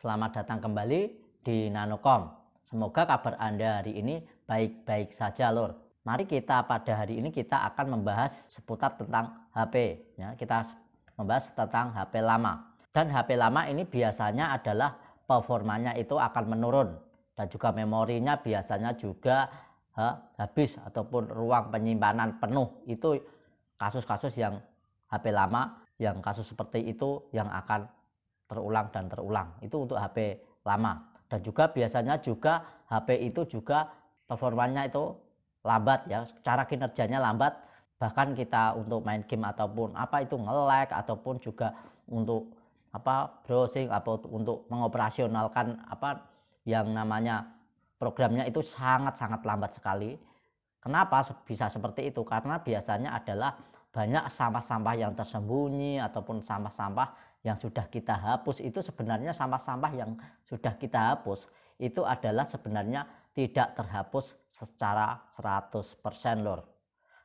Selamat datang kembali di Nanocom. Semoga kabar Anda hari ini baik-baik saja, Lur. Mari pada hari ini kita akan membahas seputar tentang HP. Ya, kita membahas tentang HP lama. Dan HP lama ini biasanya adalah performanya itu akan menurun. Dan juga memorinya biasanya juga habis ataupun ruang penyimpanan penuh. Itu kasus-kasus yang HP lama, yang kasus seperti itu yang akan terulang dan terulang. Itu untuk HP lama. Dan juga biasanya juga HP itu juga performanya itu lambat ya, cara kinerjanya lambat. Bahkan kita untuk main game ataupun apa itu nge-lag, ataupun juga untuk browsing atau untuk mengoperasionalkan yang namanya programnya itu sangat-sangat lambat sekali. Kenapa bisa seperti itu? Karena biasanya adalah banyak sampah-sampah yang tersembunyi ataupun sampah-sampah yang sudah kita hapus. Itu sebenarnya sampah-sampah yang sudah kita hapus itu adalah sebenarnya tidak terhapus secara 100%, Lur.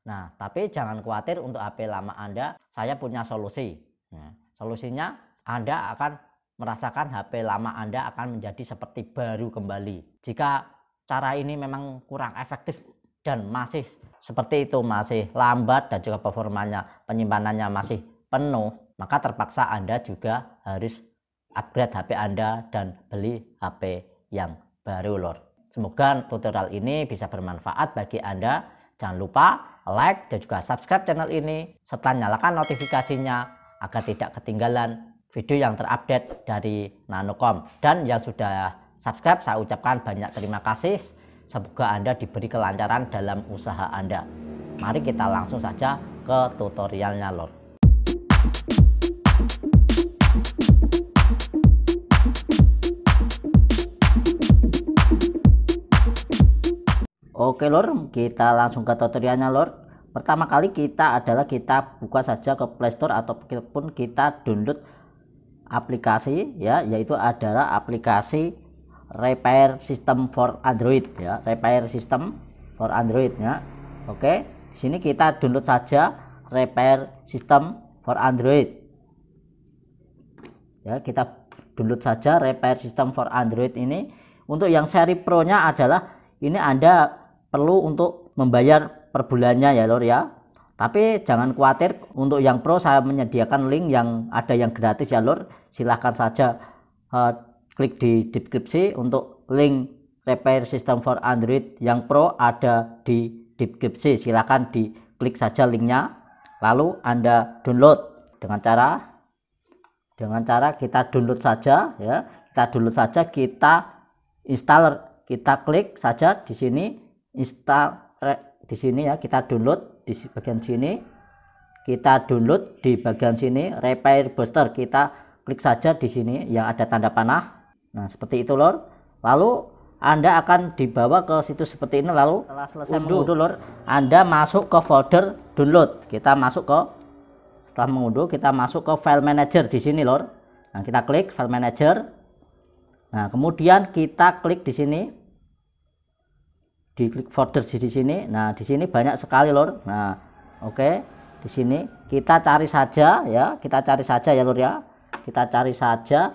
Nah, tapi jangan khawatir, untuk HP lama Anda saya punya solusi. Nah, solusinya Anda akan merasakan HP lama Anda akan menjadi seperti baru kembali. Jika cara ini memang kurang efektif dan masih seperti itu, masih lambat dan juga performanya penyimpanannya masih penuh, maka terpaksa Anda juga harus upgrade HP Anda dan beli HP yang baru, Lor. Semoga tutorial ini bisa bermanfaat bagi Anda. Jangan lupa like dan juga subscribe channel ini, serta nyalakan notifikasinya agar tidak ketinggalan video yang terupdate dari Nanocom. Dan yang sudah subscribe, saya ucapkan banyak terima kasih. Semoga Anda diberi kelancaran dalam usaha Anda. Mari kita langsung saja ke tutorialnya, Lor. Oke, Lor, kita langsung ke tutorialnya, Lor. Pertama kali kita buka saja ke Play Store ataupun kita download aplikasi ya, yaitu adalah aplikasi Repair System for Android ya, Repair System for Android ya. Oke, di sini kita download saja Repair System for Android. Ya, kita download saja Repair System for Android ini. Untuk yang seri Pro-nya adalah ini Anda perlu untuk membayar per bulannya ya, Lor ya. Tapi jangan khawatir, untuk yang Pro saya menyediakan link yang ada yang gratis ya, Lor. Silahkan saja klik di deskripsi untuk link Repair System for Android yang Pro, ada di deskripsi. Silahkan diklik saja linknya, lalu Anda download dengan cara kita download saja ya. Kita download saja, kita install, kita klik saja di sini install di sini ya, kita download di bagian sini, kita download di bagian sini Repair Booster, kita klik saja di sini yang ada tanda panah. Nah, seperti itu, Lor. Lalu Anda akan dibawa ke situs seperti ini. Lalu setelah selesai mengunduh, Lor, Anda masuk ke folder download. Setelah mengunduh, kita masuk ke file manager di sini, Lor. Nah, kita klik file manager. Nah, kemudian kita klik di sini, diklik folder di sini. Nah, di sini banyak sekali, Lor. Nah, oke, di sini kita cari saja ya, Lor ya. Kita cari saja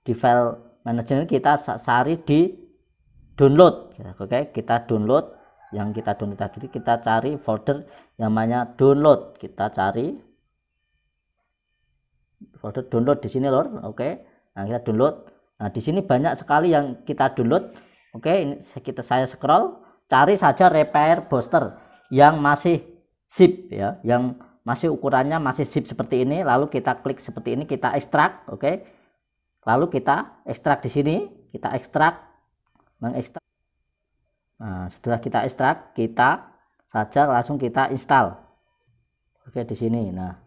di file manager, kita cari di download. Oke, kita download yang kita download tadi, kita cari folder yang namanya download. Kita cari folder download di sini, Lor. Oke. Nah, kita download. Nah, di sini banyak sekali yang kita download. Oke, ini saya scroll, cari saja Repair Booster yang masih zip ya, yang masih ukurannya masih zip seperti ini. Lalu kita klik seperti ini, kita ekstrak. Oke, lalu kita ekstrak di sini, kita mengekstrak. Nah, setelah kita ekstrak, kita saja langsung kita install. Oke, di sini. Nah,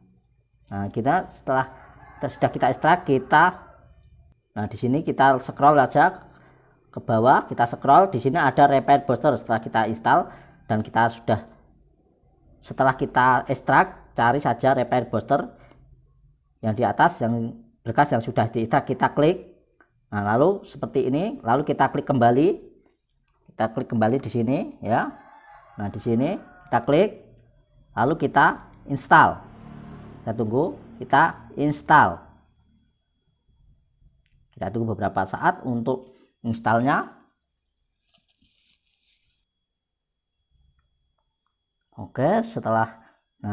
kita sudah kita ekstrak, nah di sini kita scroll saja ke bawah, kita scroll, di sini ada Repair Booster. Setelah kita install dan setelah kita ekstrak, cari saja Repair Booster yang di atas, yang berkas yang sudah diekstrak, kita klik. Nah, lalu seperti ini, lalu kita klik kembali, di sini ya. Nah, di sini kita klik, lalu kita install. Kita tunggu, kita install. Kita tunggu beberapa saat untuk installnya. Oke, setelah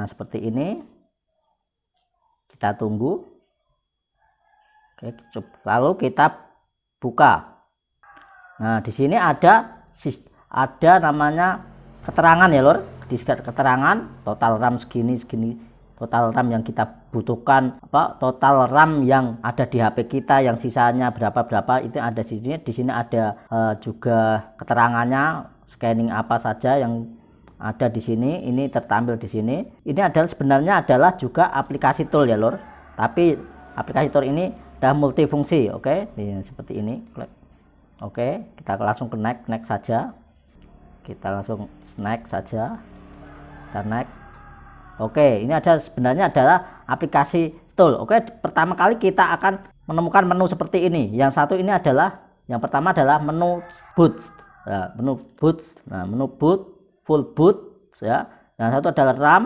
seperti ini kita tunggu. Oke, lalu kita buka. Nah, di sini ada namanya keterangan ya lor. Di keterangan total RAM segini, total RAM yang kita butuhkan, total RAM yang ada di HP kita, yang sisanya berapa itu ada di sini. Di sini ada juga keterangannya, scanning apa saja yang ada di sini. Ini tertampil di sini. Ini adalah sebenarnya adalah juga aplikasi tool ya lor. Tapi aplikasi tool ini sudah multifungsi. Oke, seperti ini. Oke, kita langsung ke next saja. Kita langsung next saja. Kita next. Oke, ini ada sebenarnya adalah aplikasi tool. Oke, pertama kali kita akan menemukan menu seperti ini. Yang satu ini adalah, yang pertama adalah menu boot. Nah, menu boot. Nah, menu boot, full boot ya. Yang satu adalah RAM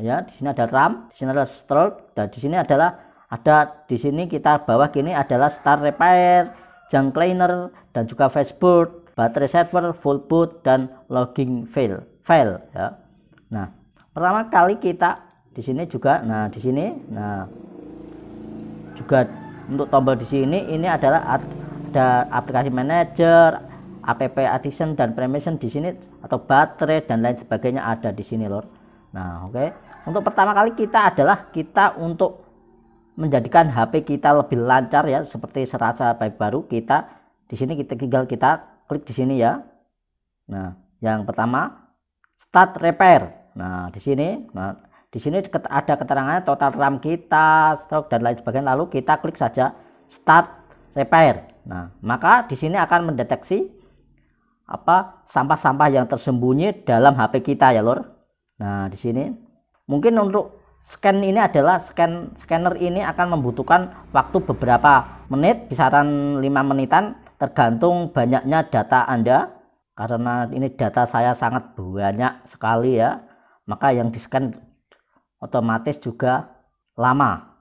ya. Di sini ada RAM, di sini adalah store, dan di sini adalah di sini kita bawah gini adalah start repair, junk cleaner, dan juga fastboot, battery saver, full boot, dan logging file ya. Nah, pertama kali kita di sini juga, di sini, juga untuk tombol di sini ini adalah ada aplikasi manager, app addition dan permission di sini, atau baterai dan lain sebagainya ada di sini lor. Nah, oke. Untuk pertama kali kita untuk menjadikan HP kita lebih lancar ya, seperti serasa baru, kita di sini tinggal kita klik di sini ya. Nah, yang pertama start repair. Nah, di sini ada keterangannya total RAM kita, stok dan lain sebagainya. Lalu kita klik saja start repair. Nah, maka di sini akan mendeteksi sampah-sampah yang tersembunyi dalam HP kita ya lor. Nah, di sini mungkin untuk scan ini adalah scanner ini akan membutuhkan waktu beberapa menit, kisaran 5 menitan, tergantung banyaknya data Anda. Karena ini data saya sangat banyak sekali ya, maka yang di scan otomatis juga lama.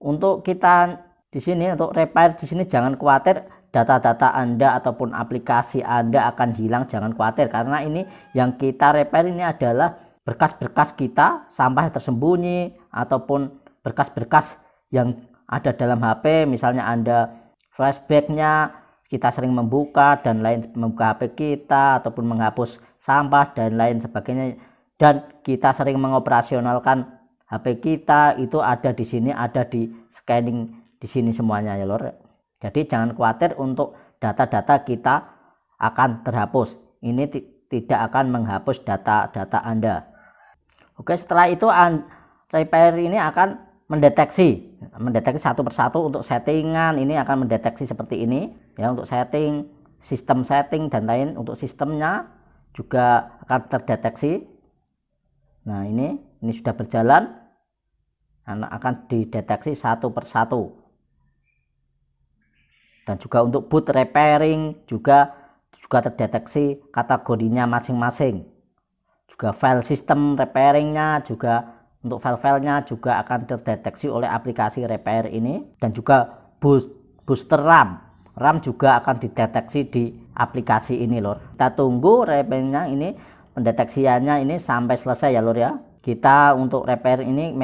Untuk kita di sini untuk repair di sini jangan khawatir data-data Anda ataupun aplikasi Anda akan hilang, jangan khawatir, karena ini yang kita repair ini adalah berkas-berkas kita, sampah yang tersembunyi, ataupun berkas-berkas yang ada dalam HP. Misalnya Anda flashbacknya, kita sering membuka dan lain, membuka HP kita ataupun menghapus sampah dan lain sebagainya, dan kita sering mengoperasionalkan HP kita, itu ada di sini, ada di scanning di sini semuanya ya lor. Jadi jangan khawatir untuk data-data kita akan terhapus. Ini tidak akan menghapus data-data Anda. Oke, setelah itu repair ini akan mendeteksi satu persatu. Untuk settingan ini akan mendeteksi seperti ini ya, untuk setting, sistem setting dan lain. Untuk sistemnya juga akan terdeteksi. Nah, ini sudah berjalan, akan dideteksi satu persatu. Dan juga untuk boot repairing juga terdeteksi kategorinya masing-masing. Juga file system repairingnya, juga untuk file-filenya juga akan terdeteksi oleh aplikasi repair ini. Dan juga booster RAM juga akan dideteksi di aplikasi ini lor. Kita tunggu repairingnya ini, pendeteksiannya ini sampai selesai ya lor ya. Kita untuk repair ini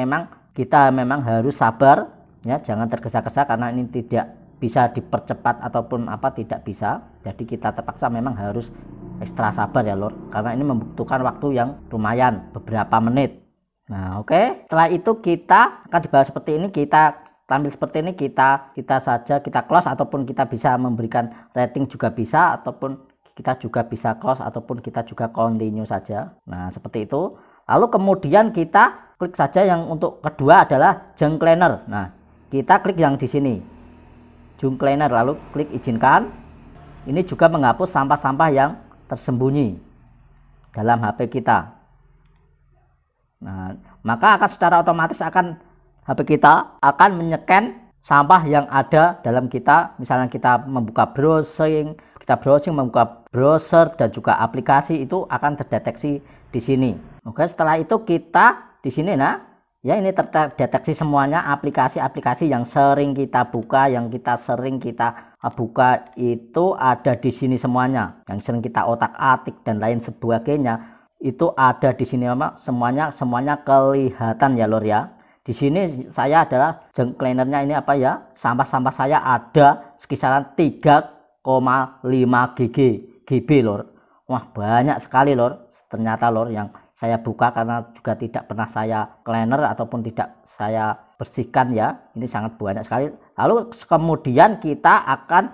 kita memang harus sabar ya, jangan tergesa-gesa, karena ini tidak bisa dipercepat ataupun tidak bisa. Jadi kita terpaksa memang harus ekstra sabar ya lor, karena ini membutuhkan waktu yang lumayan, beberapa menit. Nah, oke. Setelah itu kita akan dibahas seperti ini, kita tampil seperti ini, kita close, ataupun kita bisa memberikan rating juga bisa, ataupun kita juga bisa close, ataupun kita juga continue saja. Nah, seperti itu. Lalu kemudian kita klik saja yang untuk kedua adalah junk cleaner. Nah, kita klik yang di sini junk cleaner, lalu klik izinkan. Ini juga menghapus sampah-sampah yang tersembunyi dalam HP kita. Nah, maka akan secara otomatis HP kita akan menyeken sampah yang ada dalam kita. Misalnya kita membuka browsing, membuka browser dan juga aplikasi, itu akan terdeteksi di sini. Oke, setelah itu kita di sini Ya, ini terdeteksi semuanya aplikasi-aplikasi yang sering kita buka, yang kita sering kita buka itu ada di sini semuanya. Yang sering kita otak-atik dan lain sebagainya itu ada di sini semuanya kelihatan ya lor ya. Di sini saya adalah junk cleanernya ini apa ya? Sampah-sampah saya ada sekisaran 3,5 GB lor. Wah, banyak sekali lor. Ternyata lor yang saya buka karena juga tidak pernah saya cleaner ataupun tidak saya bersihkan ya. Ini sangat banyak sekali. Lalu kemudian kita akan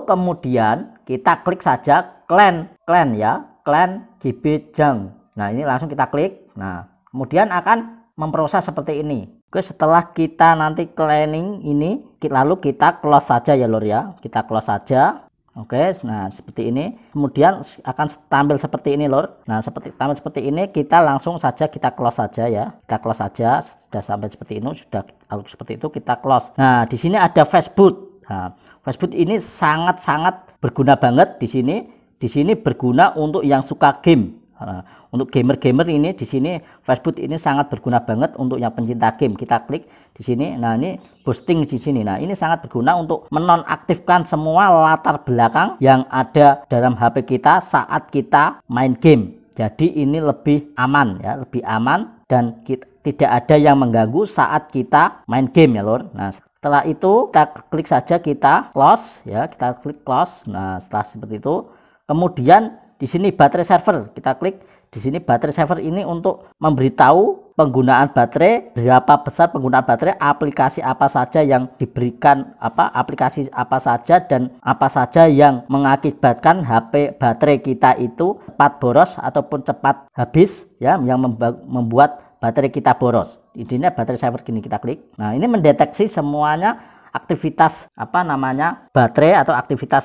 kemudian kita klik saja clean ya, clean GB junk. Nah, ini langsung kita klik. Nah, kemudian akan memproses seperti ini. Oke, setelah kita nanti cleaning ini lalu kita close saja ya lor ya. Kita close saja. Oke, nah seperti ini. Kemudian akan tampil seperti ini lor. Nah, tampil seperti ini, kita langsung saja kita close saja ya. Kita close saja. Sudah sampai seperti ini, sudah seperti itu kita close. Nah, di sini ada Facebook. Nah, Facebook ini sangat-sangat berguna banget di sini. Di sini berguna untuk yang suka game. Nah, untuk gamer-gamer ini di sini Facebook ini sangat berguna banget untuk yang pencinta game. Kita klik di sini. Nah, ini boosting di sini. Nah, ini sangat berguna untuk menonaktifkan semua latar belakang yang ada dalam HP kita saat kita main game. Jadi ini lebih aman ya, lebih aman dan tidak ada yang mengganggu saat kita main game ya lor. Nah, setelah itu kita klik saja, kita close ya, kita klik close. Nah, setelah seperti itu kemudian di sini baterai server, kita klik di sini baterai server ini untuk memberitahu penggunaan baterai, berapa besar penggunaan baterai, aplikasi apa saja yang diberikan, aplikasi apa saja dan apa saja yang mengakibatkan HP baterai kita itu cepat boros ataupun cepat habis ya, yang membuat baterai kita boros. Intinya baterai server gini kita klik. Nah, ini mendeteksi semuanya aktivitas baterai atau aktivitas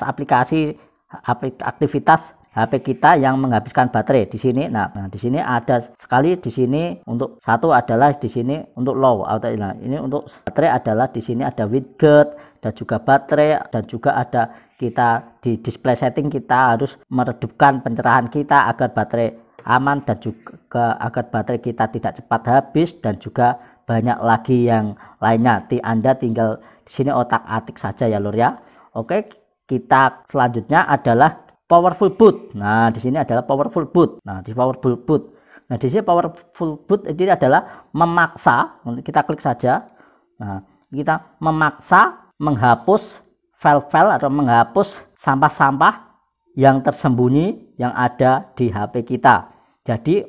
aktivitas HP kita yang menghabiskan baterai di sini. Nah, di sini ada sekali di sini untuk satu adalah di sini untuk low atau nah, ini untuk baterai adalah di sini ada widget dan juga baterai dan juga ada kita di display setting kita harus meredupkan pencerahan kita agar baterai aman dan juga agar baterai kita tidak cepat habis dan juga banyak lagi yang lainnya. Anda tinggal di sini otak-atik saja ya lur ya. Oke, kita selanjutnya adalah powerful boot. Nah, di sini adalah powerful boot. Nah, di powerful boot. Nah, di sini powerful boot ini adalah memaksa. Kita klik saja. Nah, kita memaksa menghapus file-file atau menghapus sampah-sampah yang tersembunyi yang ada di HP kita. Jadi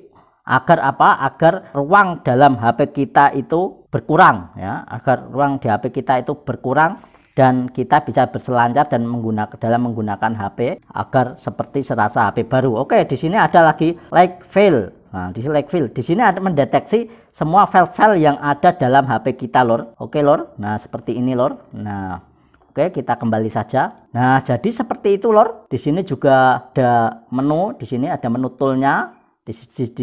agar apa? Agar ruang dalam HP kita itu berkurang ya, agar ruang di HP kita itu berkurang dan kita bisa berselancar dan menggunakan HP agar seperti serasa HP baru. Oke, di sini ada lagi like file. Nah, di sini like file. Di sini ada mendeteksi semua file-file yang ada dalam HP kita, lor. Oke, lor. Nah, seperti ini, lor. Nah, oke, kita kembali saja. Nah, jadi seperti itu, lor. Di sini juga ada menu. Di sini ada menu toolnya. Di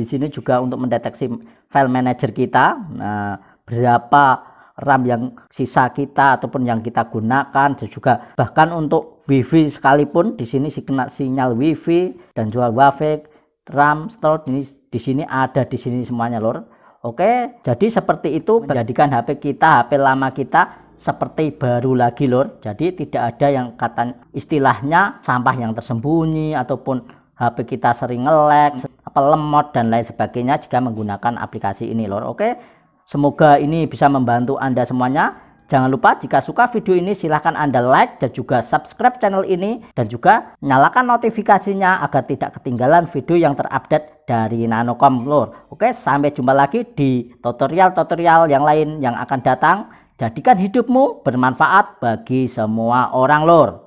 sini juga untuk mendeteksi file manager kita. Nah, berapa RAM yang sisa kita ataupun yang kita gunakan, dan juga bahkan untuk WiFi sekalipun di sini sinyal WiFi dan juga WiFi, RAM, storage ini di sini ada di sini semuanya, lor. Oke, jadi seperti itu menjadikan HP kita, HP lama kita seperti baru lagi, lor. Jadi tidak ada yang istilahnya sampah yang tersembunyi ataupun HP kita sering nge-lag, lemot dan lain sebagainya jika menggunakan aplikasi ini, lor. Oke. Semoga ini bisa membantu Anda semuanya. Jangan lupa jika suka video ini silahkan Anda like dan juga subscribe channel ini dan juga nyalakan notifikasinya agar tidak ketinggalan video yang terupdate dari Nanokom, lor. Oke, sampai jumpa lagi di tutorial-tutorial yang lain yang akan datang. Jadikan hidupmu bermanfaat bagi semua orang, lor.